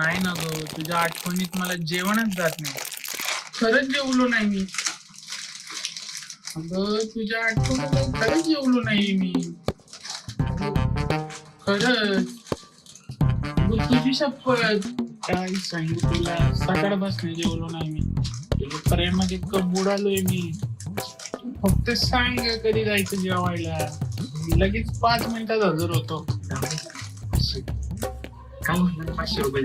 नाही ना गं, तुझ्या आठवणीत मला जेवणच जात नाही. खरंच जेवलो नाही मी. अगं तुझ्या आठवणीत खरंच जेवलो नाही मी. खरंच तुझी शपथ. काय सांगू तुला, सकाळपासून जेवलो नाही मी. तुझ्या प्रेमात इतकं बुडालोय मी. फक्त सांग कधी जायचं जेवायला. लगेच 5 मिनिटात हजर होतो. काय म्हणलं, 500 रुपये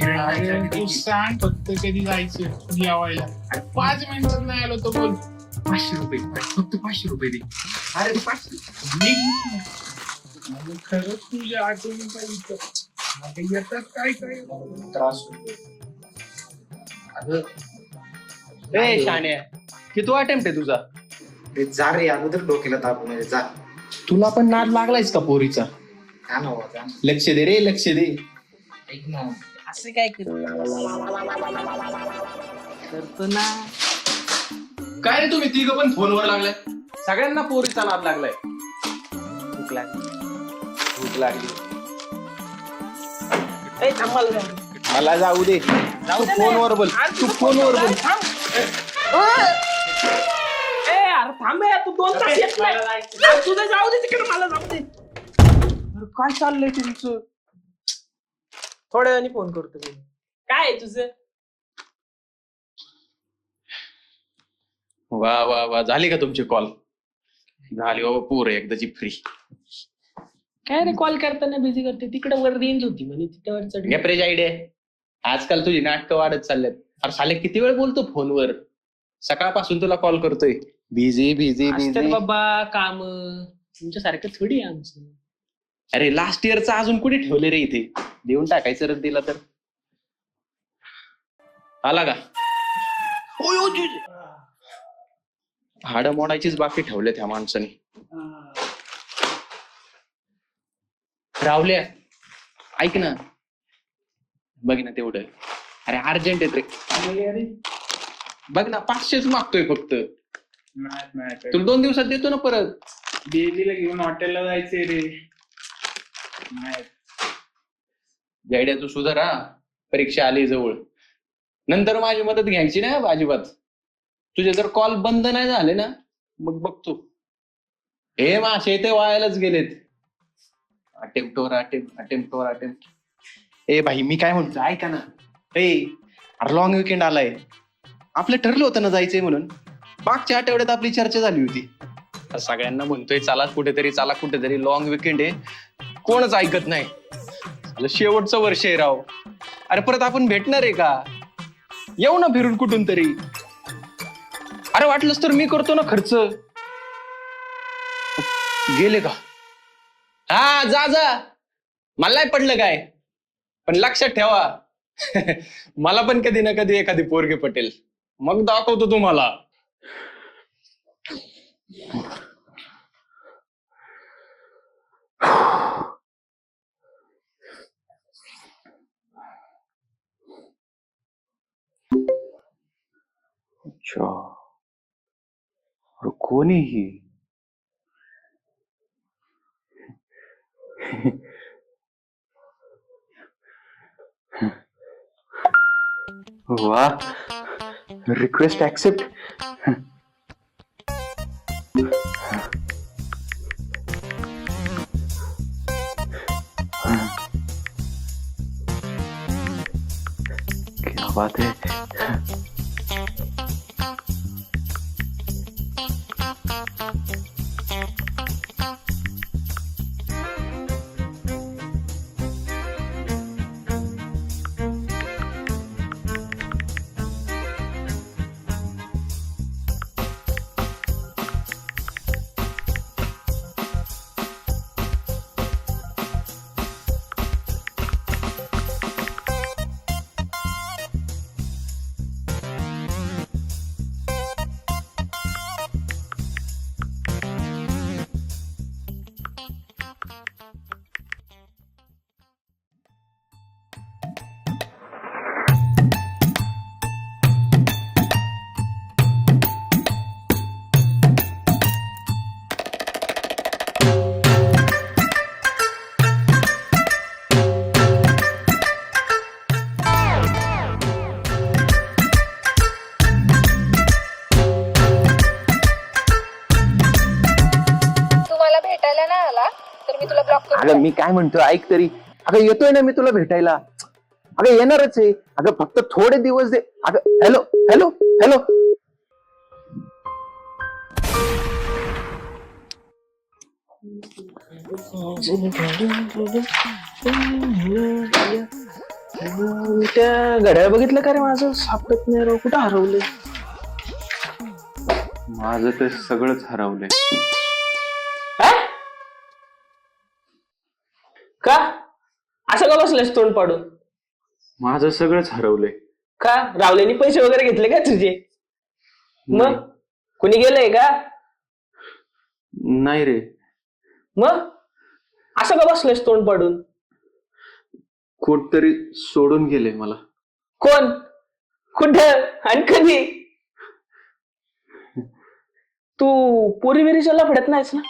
अरे तू सांग फक्त कधी जायचं जेवायला. 5 मिनिटात नाही आलो तो बोल. 500 रुपये, फक्त 500 रुपये दे. अरे 500 खरंच तुझ्या आठवणी पाहिजे. येतात काय काय त्रास ए शाण्या, किती अटेम्प्ट आहे तुझा? जा रे, अगोदर डोक्याला ताप म्हणजे जा. तुला पण नाद लागलायस का पोरीचा? का ना होता, लक्ष दे रे, लक्ष दे. ऐक ना. असं काय करतो ना? काय रे तुम्ही तिघ पण फोनवर लागलाय? सगळ्यांना पोरीचा नाद लागलाय. भूक लागली. भूक लागली. ए, थांब मला जाऊ दे. मला जाऊ दे. जाऊ दे ना. फोनवर बोल. अरे, तू फोनवर बोल. थांब. ए, अरे थांब यार, तू 2 तास येत नाही. अरे, तुझं जाऊ दे तिकडे, मला जाऊ दे. अरे काय चाललंय तुमचं? थोड्या वेळाने फोन करतो मी. काय आहे तुझं? वा वा वा, झाली का तुमची कॉल? झाली बाबा, पोर एकदाची फ्री. काय रे, कॉल करताना बिझी करते. तिकडे वर रेंज होती म्हणे, तिच्यावर चढ. गॅपरेज आयडिया. आजकाल तुझी नाटकं वाढत चालल्यात. अरे साले किती वेळ बोलतो फोनवर? सकाळपासून तुला कॉल करतोय. Busy busy busy. बाबा काम तुमच्यासारखं थोडी आहे आमचं. अरे लास्ट इयरचा अजून कुठे ठेवले रे इथे? देऊन टाकायचं रद्द दिला तर. आला का? हाड मोडायचीच बाकी ठेवले त्या माणसाने. रावल्या, ऐक ना, बघ ना तेवढं. अरे अर्जंट येत रे. बघ ना, 500च मागतोय फक्त. तुला 2 दिवसात देतो ना परत. बेबीला घेऊन हॉटेलला जायचंय रे. गायड्या तू सुधार हा. परीक्षा आली जवळ. नंतर माझी मदत घ्यायची नाही अजिबात. तुझे जर कॉल बंद नाही झाले ना, मग बघतो. हे मासे ते वायालाच गेलेत. अटेम्प्ट. ए भाई, मी काय म्हणतो ऐका ना. अरे लॉंग विकेंड आलाय. आपलं ठरलं होतं ना जायचंय म्हणून. मागच्या आठवड्यात आपली चर्चा झाली होती. सगळ्यांना म्हणतोय चला कुठेतरी लॉंग विकेंड आहे. कोणच ऐकत नाही. शेवटचं वर्ष आहे राव. अरे परत आपण भेटणार आहे का? येऊ ना फिरून कुठून तरी. अरे वाटलंच तर मी करतो ना खर्च. गेले का? हा जा. मला नाही पडलं काय, पण लक्षात ठेवा मला पण कधी ना कधी एखादी पोरगी पटेल. मग दाखवतो तुम्हाला. अच्छा, कोणी ही? वाह, रिक्वेस्ट ऍक्सेप्ट. क्या बात है. अगं मी काय म्हणतो ऐक तरी. अगं येतोय ना मी तुला भेटायला. अगं येणारच आहे. अगं फक्त थोडे दिवस दे. अगं हॅलो हॅलो हॅलो. त्या घड्याळ बघितलं का रे माझं सापडत नाही राव, कुठं हरवलं? माझं तर सगळंच हरवलंय. का असं का बसलंस तोंड पाडून? माझं सगळंच हरवलंय. का रावल्यानी पैसे वगैरे घेतले का तुझे? मग कुणी गेलंय का? नाही रे. मग असं का बसलंस तोंड पाडून? कोणतरी सोडून गेले मला. कोण? कुठं आणि कधी? तू पोरी बिरीच्या लफड्यात नाहीस ना?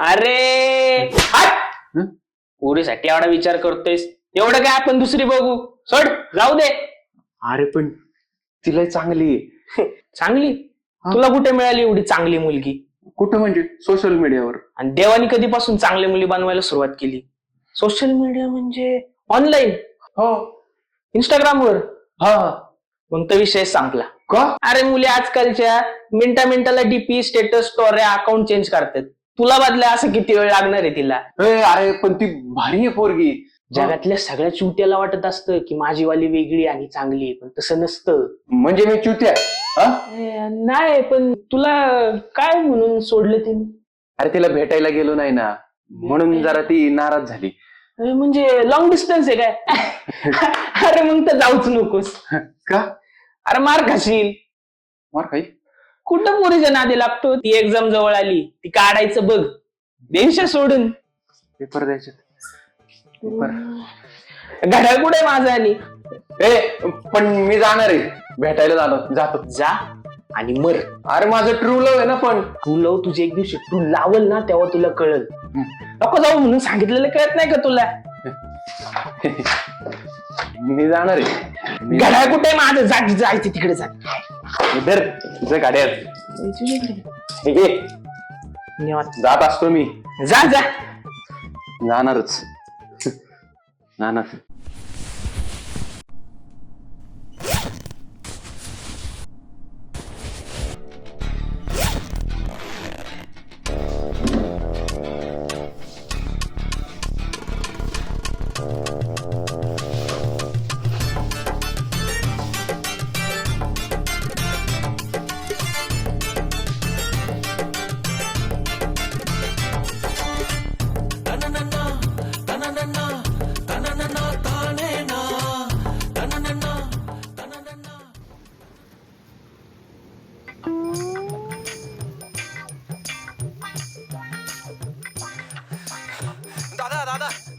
अरे पोरीसाठी एवढा विचार करतोयस, एवढं काय आपण दुसरी बघू, सोड जाऊ दे. अरे पण तिला चांगली आहे. चांगली? तुला कुठे मिळाली एवढी चांगली मुलगी? कुठं म्हणजे सोशल मीडियावर. आणि देवानी कधीपासून चांगली मुली बनवायला सुरुवात केली? सोशल मीडिया म्हणजे ऑनलाईन? हो. इंस्टाग्रामवर? हा. मग तर विषय संपला. का? अरे मुली आजकालच्या मिनिटाला DP status story account change करतात. तुला बदला असं किती वेळ लागणार आहे तिला? अरे पण ती भारी आहे पोरगी. जगातल्या सगळ्या चुट्याला वाटत असतं की माझी वाली वेगळी आणि चांगली आहे, पण तसं नसतं. म्हणजे मी चुत्या? नाही, पण तुला काय म्हणून सोडलं तिने? अरे तिला भेटायला गेलो नाही ना, म्हणून जरा ती नाराज झाली. म्हणजे लॉंग डिस्टन्स आहे काय? अरे मग तर जाऊच नकोस. का? अरे मार खाशील. मार काही? कुठं पोरीच्या नादी लागतो? ती एक्झाम जवळ आली, ती काढायचं बघ, देश सोडून. पेपर द्यायचे. घड्याळ कुठे माझं आणि? पण मी जाणार आहे, भेटायला जातो. जा आणि मर. अरे माझं ट्रू लव्ह आहे ना. पण तू लव तुझे एक दिवशी तू लावल ना तेव्हा तुला कळल. नको जाऊ म्हणून सांगितलेलं कळत नाही का तुला? मी जाणार आहे. घड्याळ कुठे माझं? जायचं तिकडे जा. इधर तुझं गाड्यात जात असतो मी. जा जा. जाणारच. जाणार.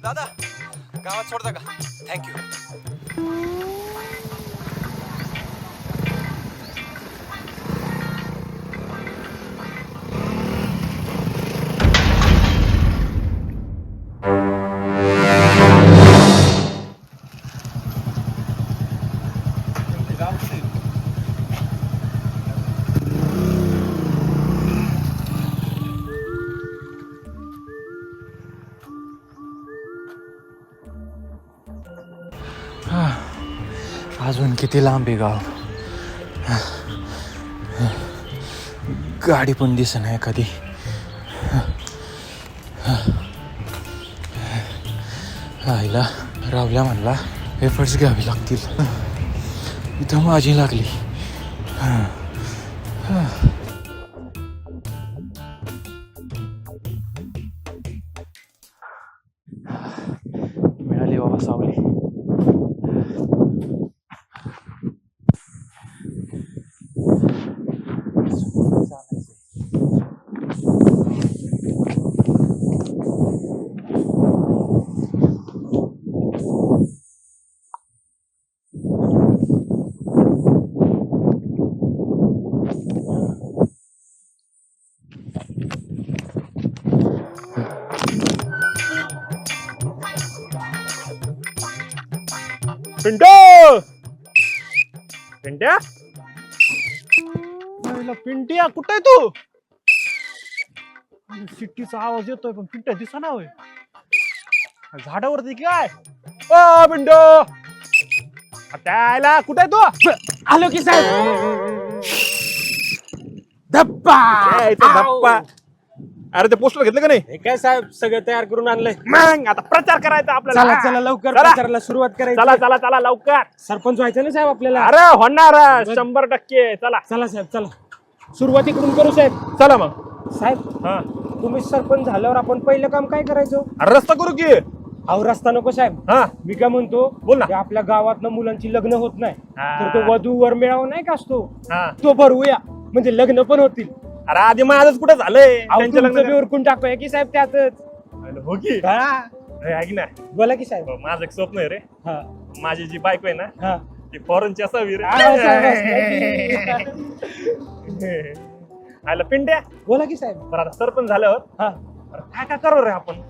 दादा गावात सोडता का? थँक्यू. अजून किती लांब आहे गाव? गाडी पण दिसेना एखादी. आईला रावल्या म्हणला एफर्ट्स घ्यावे लागतील. इथं माझी लागली. मिळाली बाबा सावली. पिंट्या पिंट्या कुठे आहे तू? शिट्टीचा आवाज येतोय पण पिंट्या दिसना होय. झाडावरती काय ओ पिंटो त्याला कुठे आहे तू? आलो की साहेब. धप्पा ए, इथं धप्पा. अरे ते पोस्टर घेतलं का नाही? हे काय साहेब सगळं तयार करून आणलंय. मग आता प्रचार करायचा आपल्याला. चला चला लवकर चला. प्रचाराला सुरुवात करायची. चला चला चला लवकर. सरपंच व्हायचं ना साहेब आपल्याला. अरे होणार 100%. चला चला साहेब चला सुरुवातीकडून करू साहेब. चला मग. साहेब हा तुम्ही सरपंच झाल्यावर आपण पहिलं काम काय करायचं? अरे रस्ता करू की. अहो रस्ता नको साहेब. हा मी काय म्हणतो बोल ना. की आपल्या गावात मुलांची लग्न होत नाही हा. तर तो वधूवर मेळावा नाही का असतो हा तो भरवूया म्हणजे लग्न पण होतील. अरे आधी माझंच कुठं झालंय अहो, त्यांच्या तुमचं बी लग्न उरकून टाकूया की साहेब त्यातच. हो की हा. अरे, ऐक ना बोला की साहेब. माझं एक स्वप्न आहे रे. हा माझी जी बायको आहे ना हा ती फॉरेनची असावी रे. हा, साहेब, असं. आयला पिंट्या बोला की साहेब. बरं आता सरपंच झाल्यावर हा अरे काय काय करू रे आपण.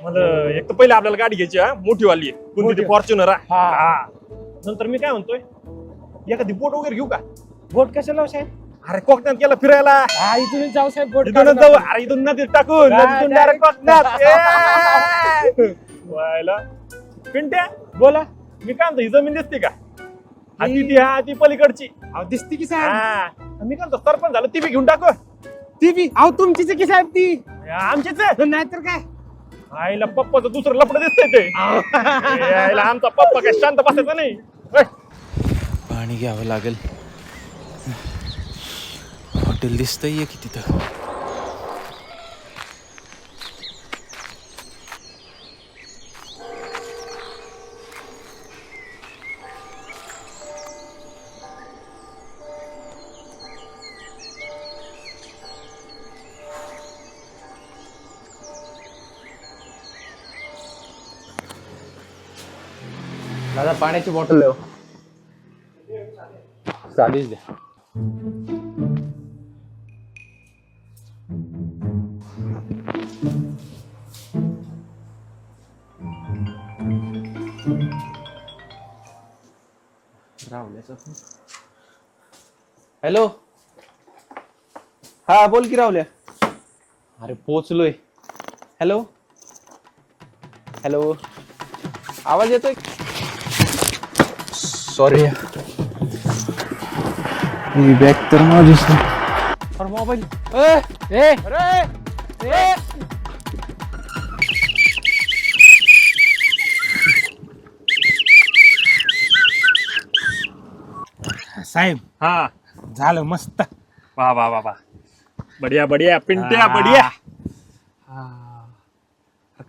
मला एक तर पहिले आपल्याला गाडी घ्यायची मोठी वाली आहे कोणती मोठी. फॉर्च्युनर हा. नंतर मी काय म्हणतोय एखादी बोट वगैरे घेऊ का. बोट कशाला हो साहेब? अरे कोकणात गेला फिरायला. हा इथून जाऊ साहेब बोट इथूनच काढून जाऊ. आपण. अरे इथून नदीत टाकून हा, नदीतून direct डायरेक्ट कोकणात. ए! व्हायला. पिंट्या बोला. मी काय म्हणतो ही जमीन दिसते का हा ती पलीकडची. अहो दिसती की साहेब. हा मी काय म्हणतो सरपंच झालं ती बी घेऊन टाकू. ती बी अहो तुमचीच आहे की साहेब ती. आमचीच आहे. नाहीतर काय. आईला पप्पाचं दुसरं लपड दिसतंय ते. ए, आईला आमचा पप्पा काय शांत बसायचा नाही. ए, पाणी घ्यावं लागेल. हॉटेल दिसतंय की तिथं. दादा पाण्याची बॉटल देऊ. साधीच द्या. हॅलो. हा बोल की राहुल्या. अरे पोचलोय. हॅलो हॅलो आवाज येतोय. सॉरी बॅग तर माझीच. अरे मोबाईल. साहेब हा झालं मस्त. वा वा वा वा बढिया बढिया पिंट्या बढिया.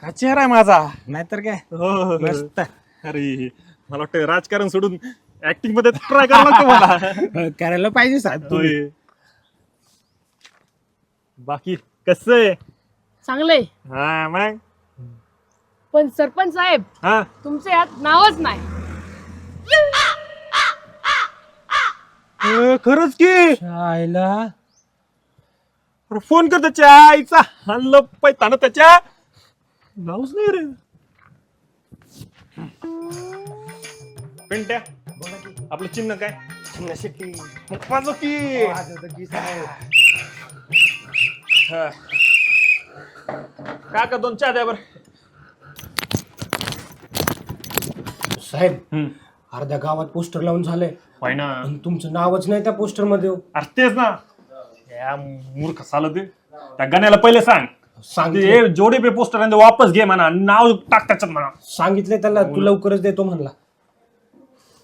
काय चेहरा आहे माझा. नाहीतर काय हो. मस्त. अरे मला वाटतं राजकारण सोडून ऍक्टिंग मध्ये ट्राय करावं लागतं मला. करायला पाहिजे साहेब तुम्ही. होय. बाकी कसं आहे. चांगलंय. हा मग पण सरपंच साहेब हा तुमचं यात नावच नाही. खरंच की. आईला अरे फोन कर त्याच्या आईचा हाणलं पैताना त्याच्या नावच नाही रे. पिंट्या आपलं चिन्ह काय. पप्पाचं की. हा. काका 2 चहा द्या बरं. साहेब अर्ध्या गावात पोस्टर लावून झालंय होय ना. पण तुमचं नावच नाही त्या पोस्टर मध्ये. अरे तेच ना या मूर्ख चालत ते त्या गाण्याला पहिले सांग सांगितले ते जोडी पे पोस्टर वापस घे म्हणा नाव टाक त्याच्यात म्हणा. सांगितले त्याला तू लवकरच देतो म्हणला.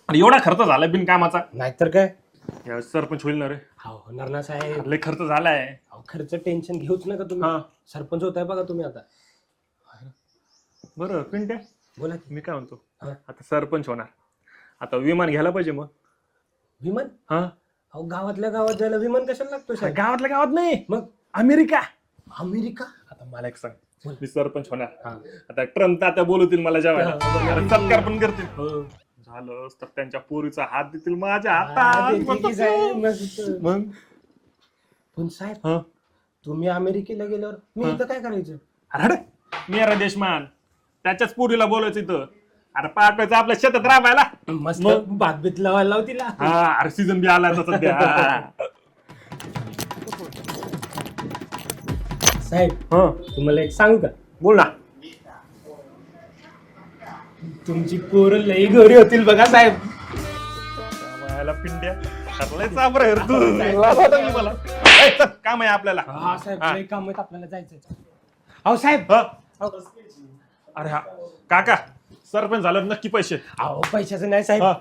अरे एवढा खर्च झालाय बिनकामाचा. नाहीतर काय. या सरपंच होईल ना रे. होणार ना साहेब. लय खर्च झालाय. खर्च टेन्शन घेऊच नका तुम्ही. हा सरपंच होताय बघा तुम्ही आता. बरं पिंट्या बोला की. मी काय म्हणतो हा. आता सरपंच होणार आता विमान घ्यायला पाहिजे मग. विमान. हा अहो गावातल्या गावात जायला विमान कशाला लागतो साहेब? गावातल्या गावात नाही मग अमेरिका. अमेरिका. आता मला एक सांग बोल. मी सरपंच होणार. हा. आता ट्रम्प आता बोलवतील मला जेवायला. हा. अरे सत्कार पण करतील. हो. झालं तर त्यांच्या पोरीचा हात देतील माझ्या हा, हातात. देते की साहेब, मस्त. मग पण साहेब हा तुम्ही अमेरिकेला गेल्यावर मी हा. इथं काय करायचं? अरे मेरा देशमान त्याच्याच पोरीला बोलायचं इथं. अरे पाठवायचं आपल्या शेतात राबायला. मस्त मग? भात बीत लावायला लाव तिला. हा अरे सीझन बी आला आता सध्या. साहेब हा तुम्हाला एक सांगू का? बोल ना. तुमची पोरं लई गोरी होतील बघा साहेब. मला पिंड्या ठरलंय चाबर आहे रे तू. लाज वाटली मला. ए, चल, काम आहे आपल्याला. हा साहेब हा. लई काम आहेत आपल्याला जायचंय. अहो साहेब हा. अरे हा काका सरपंच झालं नक्की पैसे. अहो पैशाचं नाही साहेब. हा.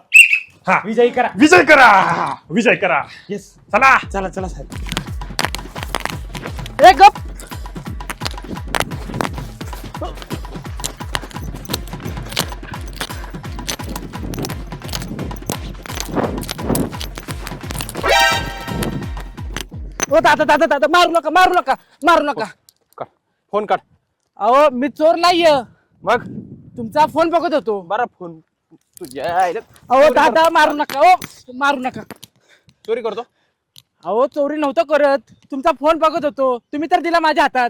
हा. विजयी करा. विजय करा विजय करा. येस चला चला चला साहेब. ए गप. ओ दादा दादा दादा मारू नका मारू नका मारू नका. फोन काढ. अहो मी चोर नाहीये. मग तुमचा फोन बघत होतो. बरा फोन तुझ्या अहो दादा मारू नका. ओ मारू नका. चोरी करतो. अहो चोरी नव्हतं करत. तुमचा फोन बघत होतो. तुम्ही तर दिला माझ्या हातात.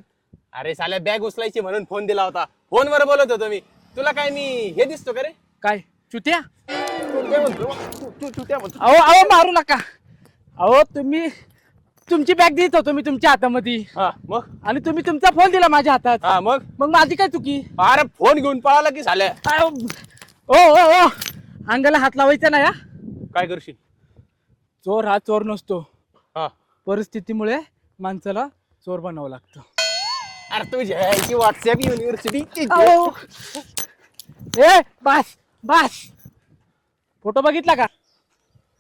अरे साल्या बॅग उचलायची म्हणून फोन दिला होता. फोनवर बोलत होतो मी. तुला काय मी हे दिसतो का रे? काय चुत्या? तू काय म्हणतो? तू त्या म्हणतो. अहो अहो मारू नका. अहो तुम्ही तुमची बॅग देत होतो मी तुमच्या हातामध्ये हा मग आणि तुम्ही तुमचा फोन दिला माझ्या हातात. हा मग मग माझी काय चुकी? अरे फोन घेऊन पळाला की साल्या. अहो, ओ ओ ओ अंगाला हात लावायचा नाही हा. काय करशील? चोर हा चोर नसतो. हा परिस्थितीमुळे माणसाला चोर बनावं लागतं. अरे तुझ्या व्हॉट्सअप युनिव्हर्सिटी. अहो. ए बस बस. फोटो बघितला का?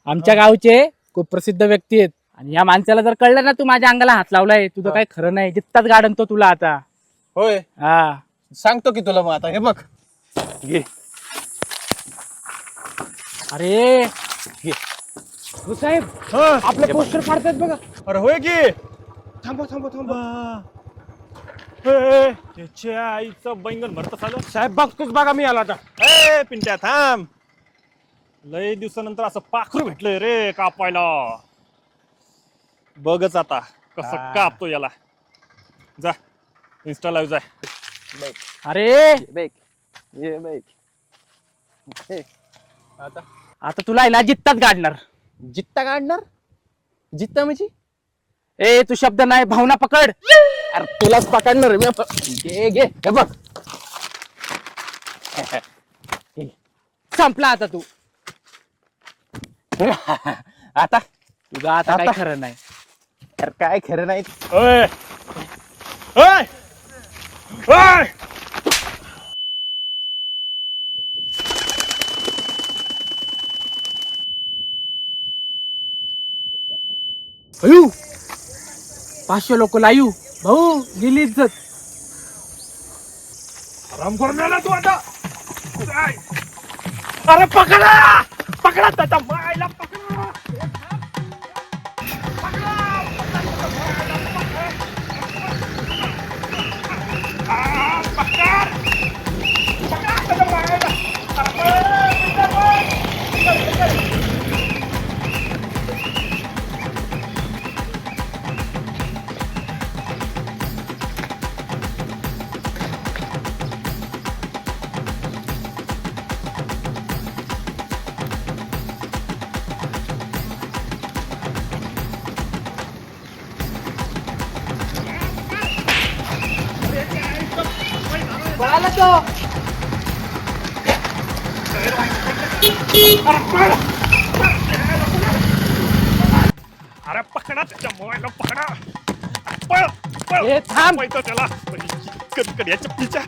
आमच्या गावचे खूप प्रसिद्ध व्यक्ती आहेत आणि या माणसाला जर कळलं ना तू माझ्या अंगाला हात लावलाय तुझं काही खरं नाही. जित्ताच गाडन तो तुला आता. होय हा सांगतो की तुला. मग आता हे बघ घे. अरे घे. हो साहेब हा. आपलं पोस्टर फाडतात बघा. अरे होय की. थांबा थांबा थांबा. त्याच्या आईचं बैंगन भरत आलं. साहेब बघतोच बघा मी आला आता. ए पिंट्या थांब. लय दिवसानंतर असं पाखरू भेटलंय रे कापायला. बघच आता कसं कापतो याला. जा इन्स्टा लाईव्ह जाय. अरे ये बाईक आता आता तुला आहे ना जित्ताच गाडणार. जित्ता काढणार. जित्ता म्हणजे? ए तू शब्द नाही भावना पकड. अरे तुलाच पकडणार मी. घे घे हे बघ. संपला आता तू. आता तुझा आता काय खरं नाही. अरे काय खरं नाही. ओय ओय ओय. अयो 500 लोक लाईव भाऊ गेली इज्जत. आराम करून आला तू आता. काय? अरे पकडा पकडा त्याचा मायला पकडा. अरे पकडा त्याच्या मोबाईलला पकडा. पळ पळ. ए, थांब. पळतो त्याला. कधी कधी याच्या पिच्या.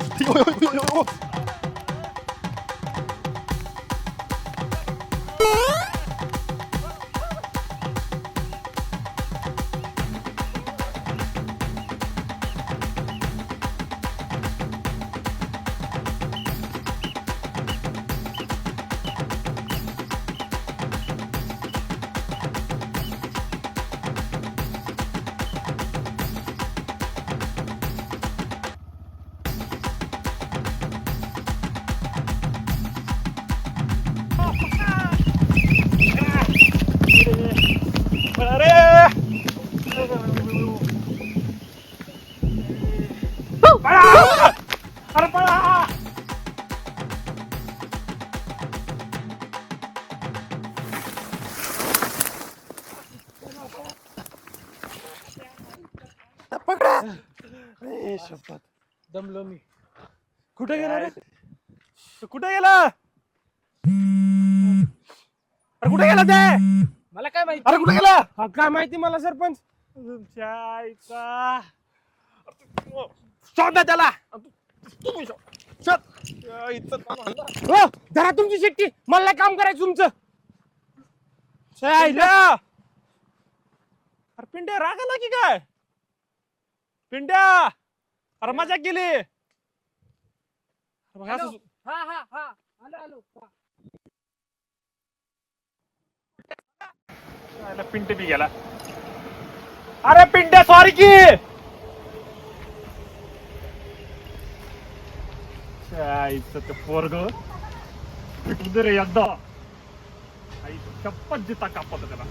दमलो मी. कुठे गेला रे कुठे गेला अरे कुठे गेला ते मला काय माहिती. अरे कुठे गेला काय माहिती मला सरपंच तुमच्या आईचा शोधा त्याला तुम्ही शोध हो जरा तुमची शिट्टी मला नाही काम करायचं तुमचं अरे पिंड्या रागाला की काय पिंड्या अरे मजा केली बघ, हॅलो. असं- हा हा हा आलो आलो हा. याला पिंटे बी गेला अरे पिंट्या सॉरी की आईचं ते पोरग पिटू रे एकदा आई चप्पत जिता कापत त्याला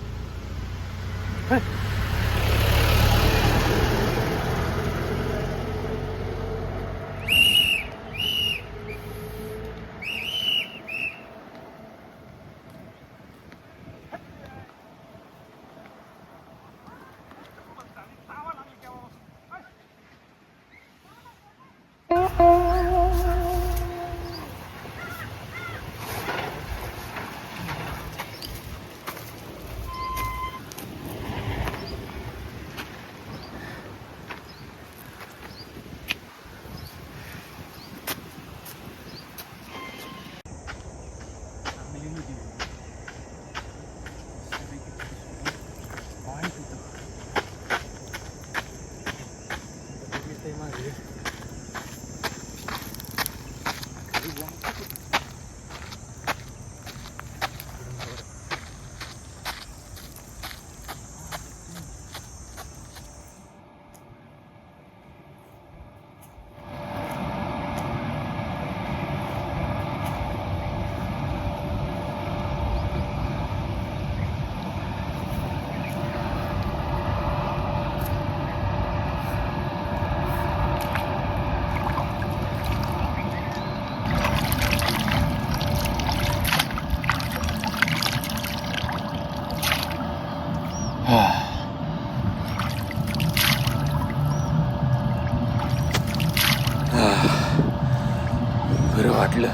बरं वाटलं.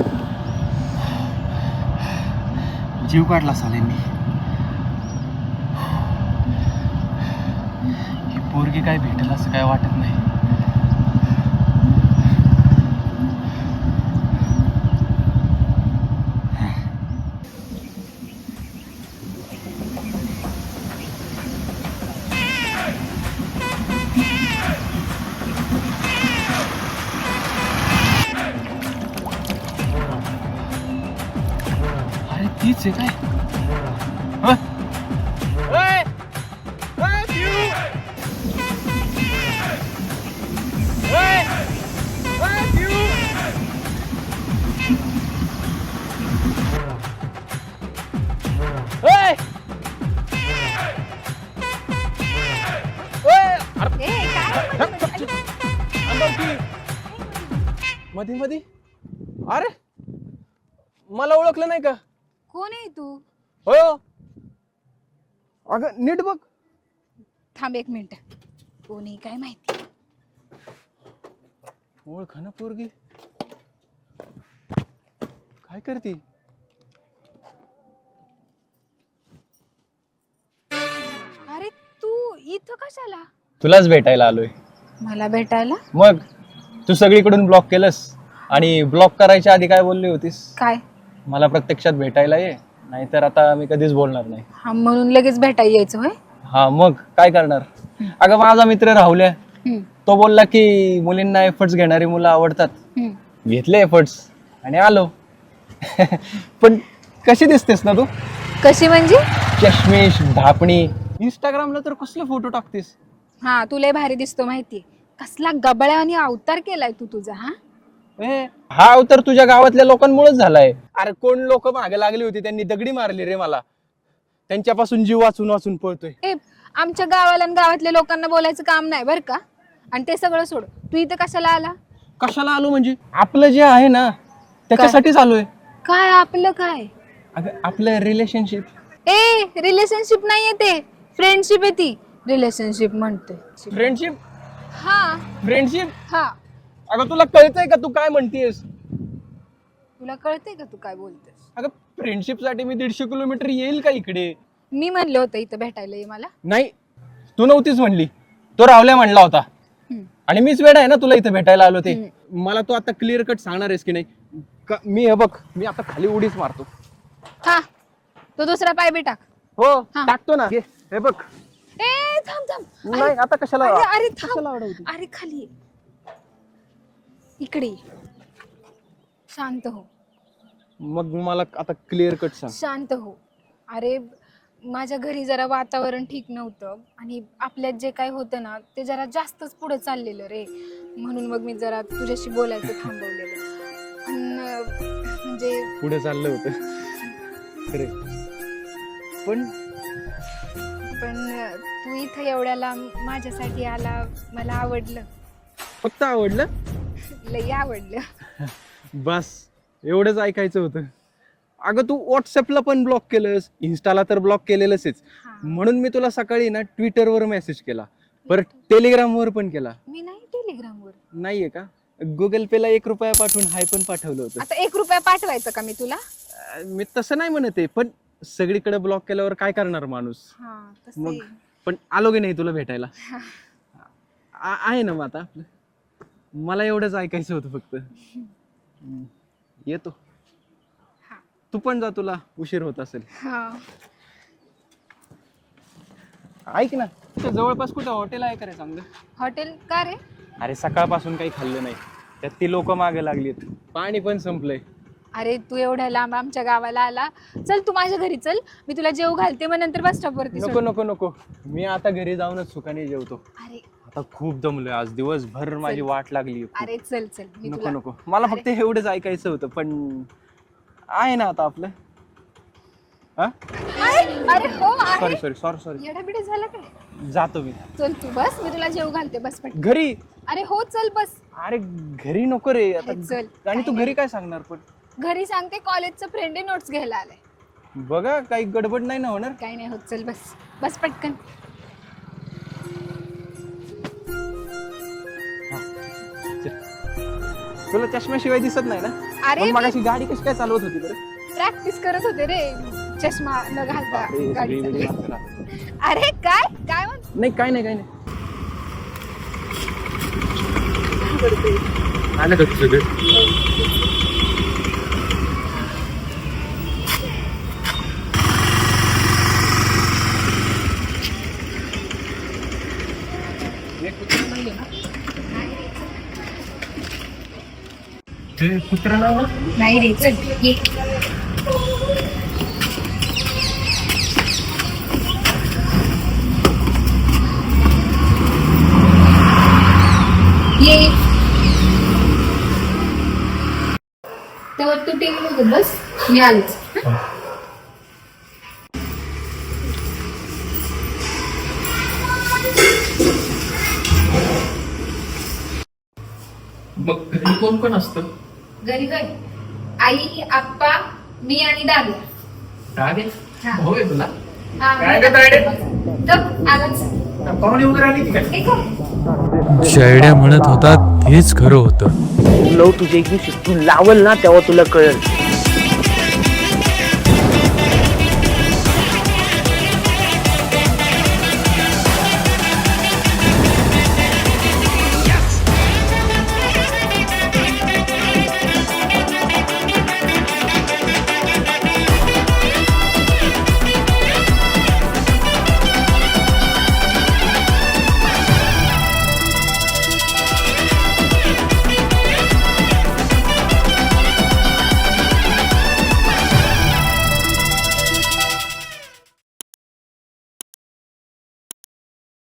जीव काढला साल्यांनी ही पोरगी काय भेटेल असं काय वाटत नाही. अरे तीच आहे काय मध्ये मध्ये अरे मला ओळखलं नाही का कोण आहे तू? हो अगं नीट बघ थांब एक मिनिट. कोण आहे काय माहिती. ओळख ना पोरगी काय करते अरे तू इथं कशाला? तुलाच भेटायला आलोय. मला भेटायला? मग तू सगळीकडून ब्लॉक केलंस आणि ब्लॉक करायच्या आधी काय बोलली होतीस? काय? मला प्रत्यक्षात भेटायला ये, नाहीतर आता मी कधीच बोलणार नाही. हा म्हणून लगेच भेटायला यायचं होय? हा मग काय करणार. अगं माझा मित्र राहुल्या तो बोलला की मुलींना एफर्ट्स घेणारी मुलं आवडतात. घेतले एफर्ट्स आणि आलो. पण कशी दिसतेस ना तू? कशी म्हणजे? चष्मीश धापणी. इंस्टाग्रामला तर कसले फोटो टाकतेस. हा तुला भारी दिसतो माहितीये. कसला गबळ्या आणि अवतार केलाय तू तुझा. हा हा अवतार तुझ्या गावातल्या लोकांमुळेच झालाय. अरे कोण लोक मागे लागली होती त्यांनी दगडी मारली रे मला. त्यांच्यापासून जीव वाचून वाचून पळतोय. ए आमच्या गावाला आणि गावातल्या लोकांना बोलायचं काम नाही बर का. आणि ते सगळं सोड, तू इथं कशाला आला? कशाला आलो म्हणजे आपलं जे आहे ना त्याच्यासाठीच आलोय. काय आपलं काय? अगं आपलं रिलेशनशिप. ए रिलेशनशिप नाहीये ते, फ्रेंडशिप आहे ती. रिलेशनशिप म्हणतोय. फ्रेंडशिप. हा फ्रेंडशिप. हा अगं तुला कळतंय का तू काय म्हणतेस? तुला कळतंय का तू काय बोलतेस? अगं फ्रेंडशिप साठी मी 150 किलोमीटर येईल का इकडे? मी म्हणलं होतं इथं भेटायला ये मला. नाही, तू नव्हतीच म्हणली, तो रावल्या म्हणला होता. आणि मीच वेडा आहे ना तुला इथं भेटायला आलो ते. मला तू आता क्लिअर कट सांगणार आहेस की नाही? मी हे बघ, मी आता खाली उडीच मारतो. हा, तो दुसरा पाय बी टाक. हो हा. टाकतो ना. हे बघ. ए थांब थांब. नाही आता कशाला अरे कशाला थांब. अडवते? अरे खाली ये. इकडे ये. शांत हो, मग मला आता क्लिअर कट सांग. शांत हो. अरे माझ्या घरी जरा वातावरण ठीक नव्हतं आणि आपल्यात जे काय होतं ना ते जरा जास्तच पुढे चाललेलं रे, म्हणून मग मी जरा तुझ्याशी बोलायचं थांबवलेलं. म्हणजे पुढे चाललं होतं खरे, पण तू इथं एवढ्याला माझ्यासाठी आला, मला आवडलं, फक्त आवडलं. लई आवडलं. बस एवढंच ऐकायचं होतं. अगं तू व्हॉट्सअपला पण ब्लॉक केलंस, इन्स्टाला तर ब्लॉक केलेलंच, म्हणून मी तुला सकाळी ना ट्विटरवर मेसेज केला, परत टेलिग्रामवर पण केला. मी नाही टेलिग्रामवर. नाहीये का? गुगल पेला 1 रुपया पाठवून हाय पण पाठवलं होतं. आता 1 रुपया पाठवायचं का मी तुला? मी तसं नाही म्हणत आहे, पण सगळीकडे ब्लॉक केल्यावर काय करणार माणूस? मग पण आलो की नाही तुला भेटायला? आहे ना मग आता आपलं. मला एवढंच ऐकायचं होतं फक्त. येतो. तू पण जा, तुला उशीर होत असेल. ऐक ना, तुझ्या जवळपास कुठं हॉटेल आहे का रे चांगलं? हॉटेल का रे? अरे सकाळपासून काही खाल्लं नाही, त्यात ती लोक मागे लागलीत, पाणी पण संपलंय. अरे तू एवढ्या लांब आमच्या गावाला आला, चल तू माझ्या घरी चल, मी तुला जेव घालते, मग नंतर बस स्टॉप वरती. नको नको नको, मी आता घरी जाऊनच सुखाने जेवतो. अरे आता खूप दमलोय, आज दिवसभर माझी वाट लागली. अरे चल चल, मी नको तुला. नको, मला फक्त एवढंच ऐकायचं होतं, पण आहे ना आता आपलं. अरे हो आहे. सॉरी येडाबिडा झालं काय? जातो मी. चल तू बस, मी तुला जेव घालते, बस पट. घरी? अरे हो चल बस. अरे घरी नको रे आता. अरे चल. आणि तू घरी काय सांगणार? पण घरी सांगते कॉलेजचं फ्रेंड नोट्स घ्यायला आलाय. बघा काही गडबड नाही ना होणार? काही नाही होत, चल बस बस पटकन. तुला चष्म्याशिवाय दिसत नाही ना? अरे मग अशी गाडी कशी काय चालवत होती बरं? प्रॅक्टिस करत होते रे, चष्मा न घालता गाडी बापरे, चालवायची. अरे काय काय म्हण. नाही काय नाही काय नाही. आलं का तुझं घर? ते कुत्रा नाव नाही रे, चल ये. ये तेव्हा तू टीव्ही बघत बस, मी आलेच. मग घरी कोण कोण असतं? घरी घरी आई, आप्पा, मी आणि दादा. रागे हा. होय तुला? हा, काय गं तायडे? तर आलाच. पाहुणे वगैरे आली की काय? हे कोण? शेरड्या म्हणत होता तेच खरं होतं. तुला तुझ्या एक दिवशी तू लावल ना तेव्हा तुला कळेल.